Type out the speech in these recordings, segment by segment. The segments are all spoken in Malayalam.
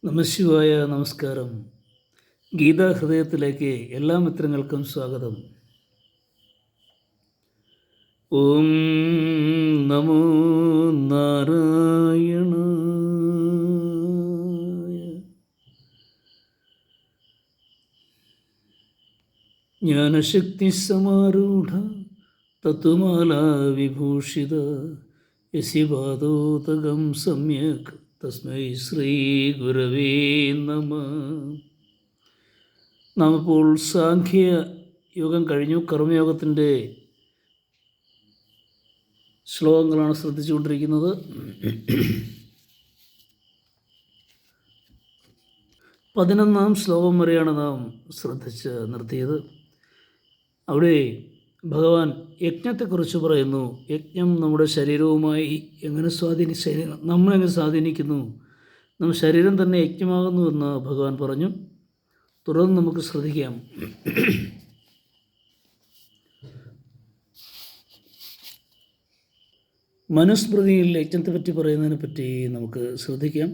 നമശിവായ. നമസ്കാരം. ഗീതാഹൃദയത്തിലേക്ക് എല്ലാ മിത്രങ്ങൾക്കും സ്വാഗതം. ഓം നമോ നാരായണ. ജ്ഞാനശക്തി സമാരൂഢ തത്വമാലാ വിഭൂഷിത യസിപാദോതകം സമ്യക് തസ്മൈ ശ്രീ ഗുരവേ നമഃ. നാം ഇപ്പോൾ സാഖ്യ യോഗം കഴിഞ്ഞു. കർമ്മയോഗത്തിൻ്റെ ശ്ലോകങ്ങളാണ് ശ്രദ്ധിച്ചുകൊണ്ടിരിക്കുന്നത്. 11-ാം ശ്ലോകം വരെയാണ് നാം ശ്രദ്ധിച്ച് നിർത്തിയത്. അവിടെ ഭഗവാൻ യജ്ഞത്തെക്കുറിച്ച് പറയുന്നു. യജ്ഞം നമ്മുടെ ശരീരവുമായി എങ്ങനെ നമ്മളെങ്ങനെ സ്വാധീനിക്കുന്നു, നമ്മുടെ ശരീരം തന്നെ യജ്ഞമാകുന്നുവെന്ന് ഭഗവാൻ പറഞ്ഞു. തുടർന്ന് നമുക്ക് ശ്രദ്ധിക്കാം. മനുസ്മൃതിയിൽ യജ്ഞത്തെപ്പറ്റി പറയുന്നതിനെ പറ്റി നമുക്ക് ശ്രദ്ധിക്കാം.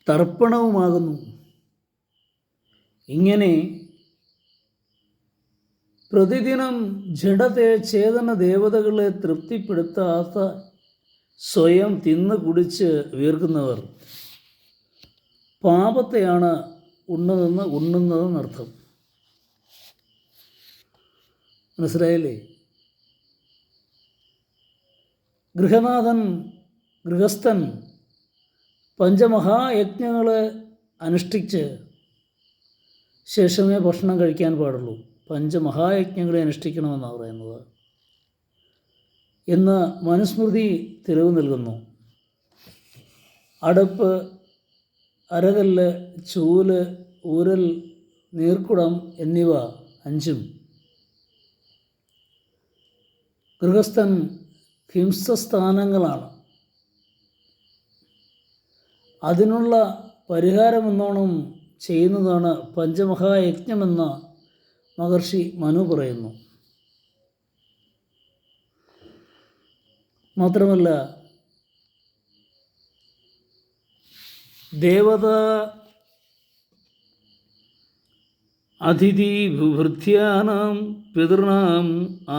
തർപ്പണവുമാകുന്നു. ഇങ്ങനെ പ്രതിദിനം ചേതന ദേവതകളെ തൃപ്തിപ്പെടുത്താത്ത സ്വയം തിന്ന് കുടിച്ച് വീർക്കുന്നവർ പാപത്തെയാണ് ഉണ്ണുന്നതെന്നർത്ഥം. മനസ്സിലായില്ലേ? ഗൃഹസ്ഥൻ പഞ്ചമഹായജ്ഞങ്ങളെ അനുഷ്ഠിച്ച് ശേഷമേ ഭക്ഷണം കഴിക്കാൻ പാടുള്ളൂ. പഞ്ചമഹായജ്ഞങ്ങളെ അനുഷ്ഠിക്കണമെന്നാണ് പറയുന്നത് എന്ന് മനുസ്മൃതി തെളിവ് നൽകുന്നു. അടുപ്പ്, അരകല്ല്, ചൂല്, ഊരൽ, നീർക്കുടം എന്നിവ 5 ഗൃഹസ്ഥൻ ഹിംസസ്ഥാനങ്ങളാണ്. അതിനുള്ള പരിഹാരമെന്നോണം ചെയ്യുന്നതാണ് പഞ്ചമഹായജ്ഞമെന്ന് മഹർഷി മനു പറയുന്നു. മാത്രമല്ല, ദേവത അതിഥി ഭൃത്യാനാം പിതൃണാം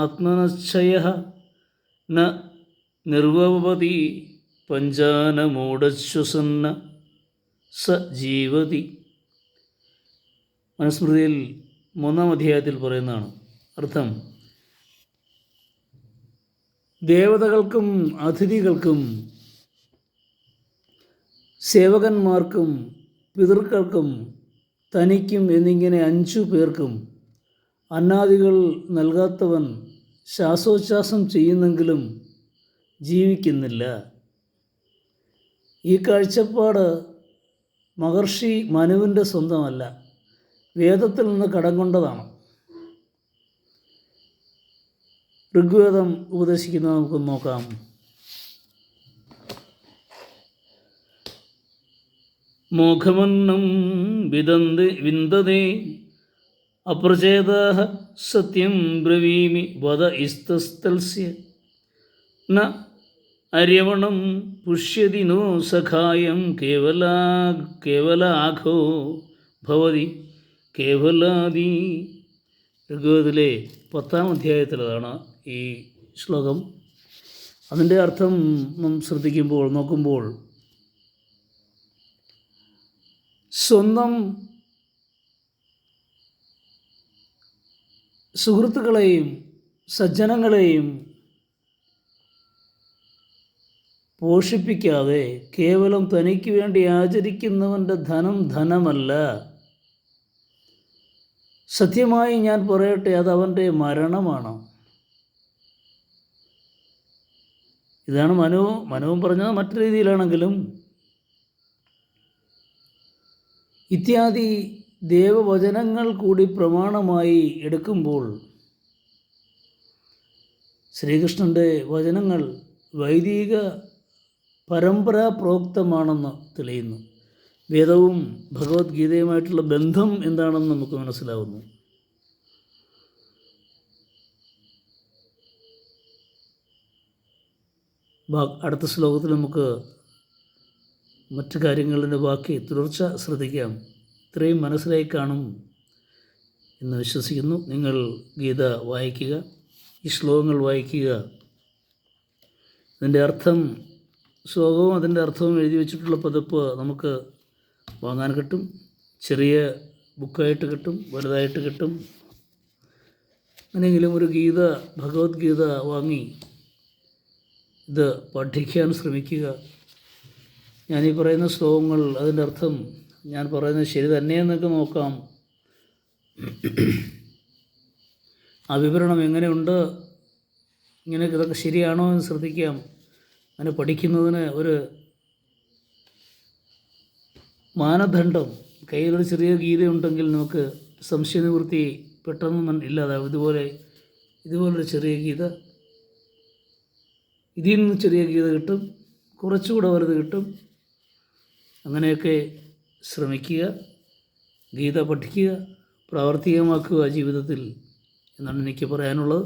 ആത്മനശ്ചയഃ ന നിർവവതി പഞ്ചാനമൂഢശ്വസന്ന സ ജീവതി. മനുസ്മൃതിയിൽ 3-ാം അധ്യായത്തിൽ പറയുന്നതാണ്. അർത്ഥം: ദേവതകൾക്കും അതിഥികൾക്കും സേവകന്മാർക്കും പിതൃക്കൾക്കും തനിക്കും എന്നിങ്ങനെ 5 പേർക്കും അന്നാദികൾ നൽകാത്തവൻ ശ്വാസോച്ഛ്വാസം ചെയ്യുന്നെങ്കിലും ജീവിക്കുന്നില്ല. ഈ കാഴ്ചപ്പാട് മഹർഷി മനുവിൻ്റെ സ്വന്തമല്ല, വേദത്തിൽ നിന്ന് കടം കൊണ്ടതാണ്. ഋഗ്വേദം ഉപദേശിക്കുന്നത് നമുക്ക് നോക്കാം. മോഘമന്നം വിന്ദതേ അപ്രചേതാഃ സത്യം ബ്രവീമി വദ ഇസ്തസ്തൽസ്യ ന അര്യവണം പുഷ്യതി നോ സഖായം കേവലാഘോ ഭവതി കേവലാദി. ഋഗ്വേദത്തിലെ 10-ാം അധ്യായത്തിലാണ് ഈ ശ്ലോകം. അതിൻ്റെ അർത്ഥം നാം നോക്കുമ്പോൾ സ്വന്തം സുഹൃത്തുക്കളെയും സജ്ജനങ്ങളെയും പോഷിപ്പിക്കാതെ കേവലം തനിക്ക് വേണ്ടി ആചരിക്കുന്നവൻ്റെ ധനം ധനമല്ല. സത്യമായി ഞാൻ പറയട്ടെ, അത് അവൻ്റെ മരണമാണ്. ഇതാണ് മനുവും പറഞ്ഞത് മറ്റു രീതിയിലാണെങ്കിലും. ഇത്യാദി ദേവവചനങ്ങൾ കൂടി പ്രമാണമായി എടുക്കുമ്പോൾ ശ്രീകൃഷ്ണൻ്റെ വചനങ്ങൾ വൈദിക പരമ്പരാ പ്രോക്തമാണെന്ന് തെളിയുന്നു. വേദവും ഭഗവത്ഗീതയുമായിട്ടുള്ള ബന്ധം എന്താണെന്ന് നമുക്ക് മനസ്സിലാവുന്നു. അടുത്ത ശ്ലോകത്തിൽ നമുക്ക് മറ്റു കാര്യങ്ങളുടെ ബാക്കി തുടർച്ച ശ്രദ്ധിക്കാം. ഇത്രയും മനസ്സിലായി കാണും എന്ന് വിശ്വസിക്കുന്നു. നിങ്ങൾ ഗീത വായിക്കുക, ഈ ശ്ലോകങ്ങൾ വായിക്കുക. ഇതിൻ്റെ അർത്ഥം, ശ്ലോകവും അതിൻ്റെ അർത്ഥവും എഴുതി വച്ചിട്ടുള്ള പതിപ്പ് നമുക്ക് വാങ്ങാൻ കിട്ടും. ചെറിയ ബുക്കായിട്ട് കിട്ടും, വലുതായിട്ട് കിട്ടും. അങ്ങനെയെങ്കിലും ഒരു ഭഗവത്ഗീത വാങ്ങി ഇത് പഠിക്കാൻ ശ്രമിക്കുക. ഞാനീ പറയുന്ന ശ്ലോകങ്ങൾ, അതിൻ്റെ അർത്ഥം ഞാൻ പറയുന്നത് ശരി തന്നെയെന്നൊക്കെ നോക്കാം. ആ വിവരണം എങ്ങനെയുണ്ട്, ഇതൊക്കെ ശരിയാണോ എന്ന് ശ്രദ്ധിക്കാം. അങ്ങനെ പഠിക്കുന്നതിന് ഒരു മാനദണ്ഡം, കയ്യിലൊരു ചെറിയ ഗീതയുണ്ടെങ്കിൽ നമുക്ക് സംശയനിവൃത്തി പെട്ടെന്ന് ഇല്ലാതാവും. ഇതുപോലൊരു ചെറിയ ഗീത, ഇതിൽ നിന്ന് ചെറിയ ഗീത കിട്ടും, കുറച്ചുകൂടെ വലുത് കിട്ടും. അങ്ങനെയൊക്കെ ശ്രമിക്കുക, ഗീത പഠിക്കുക, പ്രാവർത്തികമാക്കുക ജീവിതത്തിൽ എന്നാണ് എനിക്ക് പറയാനുള്ളത്.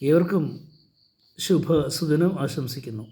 ഏവർക്കും ശുഭസുദിനം ആശംസിക്കുന്നു.